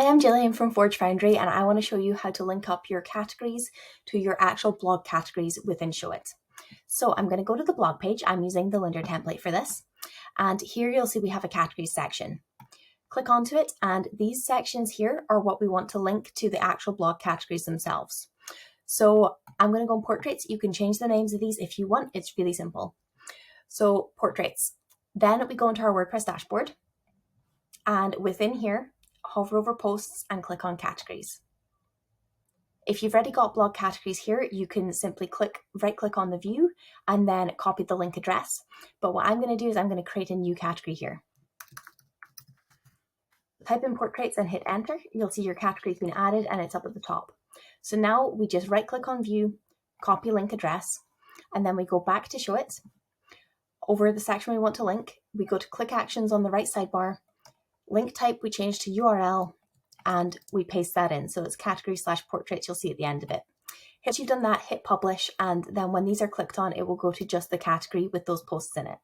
Hi, I'm Gillian from Forge Foundry, and I want to show you how to link up your categories to your actual blog categories within Showit. So I'm going to go to the blog page. I'm using the Linder template for this. And here you'll see we have a categories section. Click onto it, and these sections here are what we want to link to the actual blog categories themselves. So I'm going to go on portraits. You can change the names of these if you want. It's really simple. So portraits. Then we go into our WordPress dashboard. And within here, hover over posts and click on categories. If you've already got blog categories here, you can simply right click on the view and then copy the link address. But what I'm going to do is I'm going to create a new category here. Type in portraits and hit enter. You'll see your category's been added and it's up at the top. So now we just right click on view, copy link address, and then we go back to Showit. Over the section we want to link, we go to click actions on the right sidebar. Link type we change to URL and we paste that in. So it's category/portraits, you'll see at the end of it. Once you've done that, hit publish, and then when these are clicked on, it will go to just the category with those posts in it.